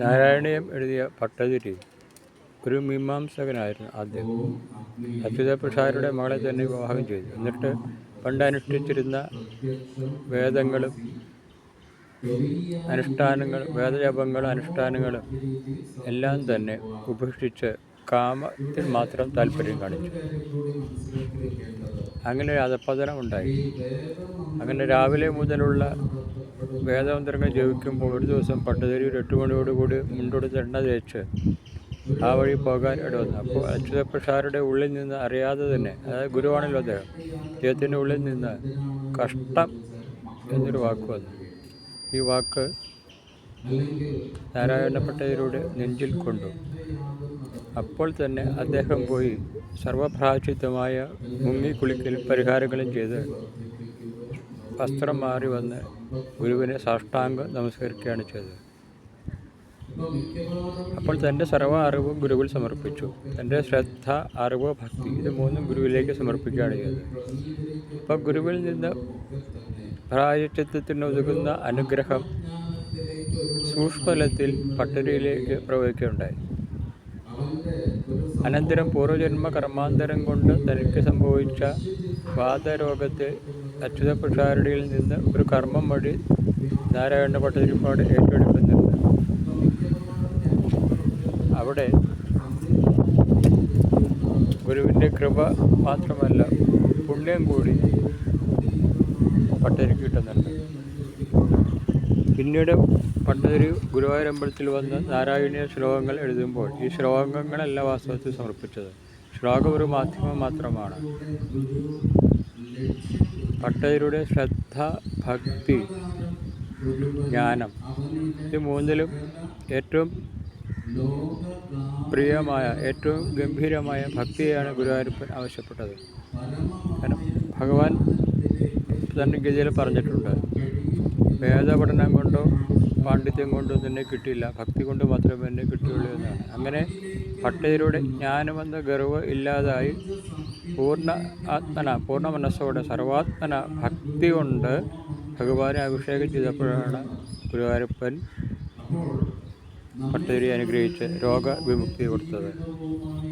നാരായണീയം എഴുതിയ ഭട്ടതിരി ഒരു മീമാംസകനായിരുന്നു. ആദ്യം അച്യുതപ്രസാദരുടെ മകളെ തന്നെ വിവാഹം ചെയ്തു. എന്നിട്ട് പണ്ടനുഷ്ഠിച്ചിരുന്ന വേദങ്ങളും അനുഷ്ഠാനങ്ങളും വേദജപങ്ങളും അനുഷ്ഠാനങ്ങളും എല്ലാം തന്നെ ഉപേക്ഷിച്ച് കാമത്തിൽ മാത്രം താല്പര്യം കാണിച്ചു. അങ്ങനെ ഒരു അധപ്പതനം ഉണ്ടായി. അങ്ങനെ രാവിലെ മുതലുള്ള വേദമന്ത്രങ്ങൾ ജപിക്കുമ്പോൾ ഒരു ദിവസം ഭട്ടതിരി ഒരു 8 മണിയോടുകൂടി മുണ്ടെടുത്ത് എണ്ണ തേച്ച് ആ വഴി പോകാൻ ഇടവന്നു. അപ്പോൾ അച്യുതപ്രസാദരുടെ ഉള്ളിൽ നിന്ന് അറിയാതെ തന്നെ, അതായത് ഗുരുവാണല്ലോ അദ്ദേഹത്തിൻ്റെ ഉള്ളിൽ നിന്ന് കഷ്ടം എന്നൊരു വാക്ക് വന്നു. ഈ വാക്ക് നാരായണ ഭട്ടതിരിയുടെ നെഞ്ചിൽ കൊണ്ടു. അപ്പോൾ തന്നെ അദ്ദേഹം പോയി സർവപ്രായശ്ചിത്തമായ മുങ്ങിക്കുളിക്കലും പരിഹാരങ്ങളും ചെയ്ത് വസ്ത്രം മാറി വന്ന് ഗുരുവിനെ സാഷ്ടാംഗം നമസ്കരിക്കുകയാണ് ചെയ്തത്. അപ്പോൾ തൻ്റെ സർവ്വ അറിവും ഗുരുവിൽ സമർപ്പിച്ചു. തൻ്റെ ശ്രദ്ധ, അറിവ്, ഭക്തി ഇത് മൂന്നും ഗുരുവിലേക്ക് സമർപ്പിക്കുകയാണ് ചെയ്തത്. അപ്പോൾ ഗുരുവിൽ നിന്ന് പ്രായശ്ചിത്തത്തിന് ഒതുങ്ങുന്ന അനുഗ്രഹം സൂക്ഷ്മതലത്തിൽ ഭട്ടതിരിയിലേക്ക് പ്രവഹിക്കുകയുണ്ടായി. അനന്തരം പൂർവജന്മ കർമാന്തരം കൊണ്ട് തനിക്ക് സംഭവിച്ച വാതരോഗത്തെ അച്യുതപ്രസാദരുടെ നിന്ന് ഒരു കർമ്മം വഴി നാരായണ ഭട്ടതിരിപ്പാട് ഏറ്റെടുക്കുന്നുണ്ട്. അവിടെ ഗുരുവിൻ്റെ കൃപ മാത്രമല്ല, പുണ്യം കൂടി ഭട്ടതിരിക്ക് കിട്ടുന്നുണ്ട്. പിന്നീട് ഭട്ടതിരി ഗുരുവായൂരമ്പലത്തിൽ വന്ന് നാരായണീയ ശ്ലോകങ്ങൾ എഴുതുമ്പോൾ ഈ ശ്ലോകങ്ങളല്ല വാസ്തവത്തിൽ സമർപ്പിച്ചത്. ശ്ലോകം ഒരു മാധ്യമം മാത്രമാണ്. ഭട്ടതിരിയുടെ ശ്രദ്ധ, ഭക്തി, ജ്ഞാനം ഇത് മൂന്നിലും ഏറ്റവും പ്രിയമായ, ഏറ്റവും ഗംഭീരമായ ഭക്തിയാണ് ഗുരുവായൂരപ്പൻ ആവശ്യപ്പെട്ടത്. കാരണം ഭഗവാൻ തന്നെ ഗീതയിൽ പറഞ്ഞിട്ടുണ്ട്, വേദപഠനം കൊണ്ടോ പാണ്ഡിത്യം കൊണ്ടോ തന്നെ കിട്ടിയില്ല, ഭക്തി കൊണ്ട് മാത്രമേ എന്നെ കിട്ടുകയുള്ളൂ എന്നാണ്. അങ്ങനെ ഭട്ടതിരിയുടെ ജ്ഞാനമെന്ന ഗർവ് ഇല്ലാതായി പൂർണ്ണ മനസ്സോടെ സർവാത്മന ഭക്തി കൊണ്ട് ഭഗവാനെ അഭിഷേകം ചെയ്തപ്പോഴാണ് ഗുരുവായൂരപ്പൻ ഭട്ടതിരി അനുഗ്രഹിച്ച് രോഗവിമുക്തി കൊടുത്തത്.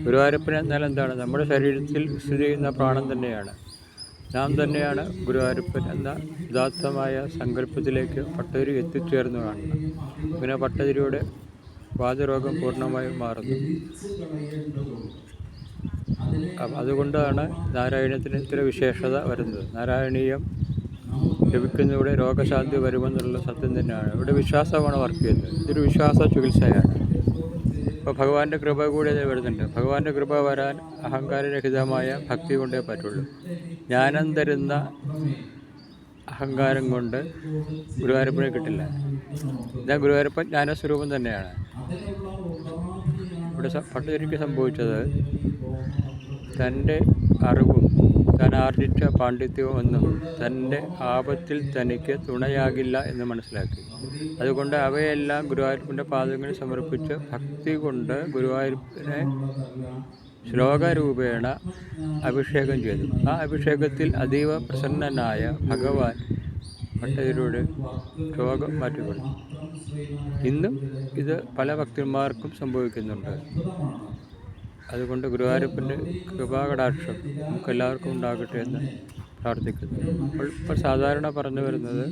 ഗുരുവായൂരപ്പൻ എന്നാൽ എന്താണ്? നമ്മുടെ ശരീരത്തിൽ സ്ഥിതി ചെയ്യുന്ന പ്രാണൻ തന്നെയാണ്. നാം തന്നെയാണ് ഗുരുവായൂരപ്പൻ എന്ന ഉദാത്തമായ സങ്കല്പത്തിലേക്ക് ഭട്ടതിരി എത്തിച്ചേർന്നു കാണണം. പിന്നെ ഭട്ടതിരിയുടെ വാതരോഗം പൂർണ്ണമായും മാറുന്നു. അതുകൊണ്ടാണ് നാരായണത്തിന് ഇത്ര വിശേഷത വരുന്നത്. നാരായണീയം ജപിക്കുന്നതിലൂടെ രോഗശാന്തി വരുമെന്നുള്ള സത്യം തന്നെയാണ്. ഇവിടെ വിശ്വാസമാണ് വർക്ക് ചെയ്യുന്നത്. ഇതൊരു വിശ്വാസ ചികിത്സയാണ്. അപ്പോൾ ഭഗവാന്റെ കൃപ കൂടി അതിൽ വരുന്നുണ്ട്. ഭഗവാന്റെ കൃപ വരാൻ അഹങ്കാരരഹിതമായ ഭക്തി കൊണ്ടേ പറ്റുള്ളൂ. ജ്ഞാനം തരുന്ന അഹങ്കാരം കൊണ്ട് ഗുരുവായൂരപ്പനെ കിട്ടില്ല. ഇതാ ഗുരുവായൂരപ്പൻ ജ്ഞാനസ്വരൂപം തന്നെയാണ്. ഇവിടെ ഭട്ടതിരിക്ക് സംഭവിച്ചത് തൻ്റെ അറിവും താൻ ആർജിച്ച പാണ്ഡിത്യവും ഒന്നും തൻ്റെ ആപത്തിൽ തനിക്ക് തുണയാകില്ല എന്ന് മനസ്സിലാക്കി. അതുകൊണ്ട് അവയെല്ലാം ഗുരുവായൂരപ്പൻ്റെ പാദങ്ങളിൽ സമർപ്പിച്ച് ഭക്തി കൊണ്ട് ഗുരുവായൂരപ്പനെ ശ്ലോകരൂപേണ അഭിഷേകം ചെയ്തു. ആ അഭിഷേകത്തിൽ അതീവ പ്രസന്നനായ ഭഗവാൻ ഭട്ടതിരിയുടെ രോഗം മാറ്റിക്കൊടുത്തു. ഇന്നും ഇത് പല ഭക്തന്മാർക്കും സംഭവിക്കുന്നുണ്ട്. അതുകൊണ്ട് ഗുരുവായൂരപ്പൻ്റെ കൃപാകടാക്ഷം നമുക്കെല്ലാവർക്കും ഉണ്ടാകട്ടെ എന്ന് പ്രാർത്ഥിക്കുന്നു. ഇപ്പോൾ സാധാരണ പറഞ്ഞു വരുന്നത്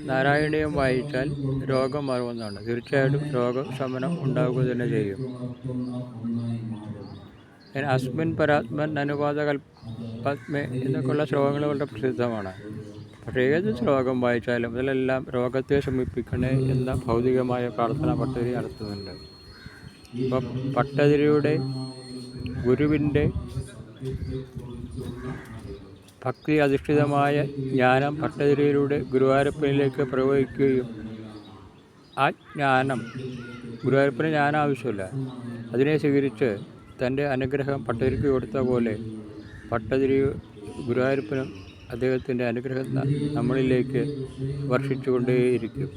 നാരായണീയം വായിച്ചാൽ രോഗം മാറുമെന്നാണ്. തീർച്ചയായിട്ടും രോഗശമനം ഉണ്ടാവുക തന്നെ ചെയ്യും. അസ്മിൻ പരാത്മൻ അനുവാദ കൽപത്മേ എന്നൊക്കെയുള്ള ശ്ലോകങ്ങൾ വളരെ പ്രസിദ്ധമാണ്. പക്ഷേ ഏത് ശ്ലോകം വായിച്ചാലും അതിലെല്ലാം രോഗത്തെ ശമിപ്പിക്കണേ എന്ന ഭൗതികമായ പ്രാർത്ഥന ഭട്ടതിരി നടത്തുന്നുണ്ട്. ഇപ്പം ഭട്ടതിരിയുടെ ഗുരുവിൻ്റെ ഭക്തി അധിഷ്ഠിതമായ ജ്ഞാനം ഭട്ടതിരിയിലൂടെ ഗുരുവായൂരപ്പനിലേക്ക് പ്രവഹിക്കുകയും ആ ജ്ഞാനം, ഗുരുവായൂരപ്പന് ജ്ഞാനം ആവശ്യമില്ല, അതിനെ സ്വീകരിച്ച് തൻ്റെ അനുഗ്രഹം ഭട്ടതിരിക്ക് കൊടുത്ത പോലെ ഭട്ടതിരി ഗുരുവായൂരപ്പനും അദ്ദേഹത്തിൻ്റെ അനുഗ്രഹം നമ്മളിലേക്ക് വർഷിച്ചുകൊണ്ടേയിരിക്കും.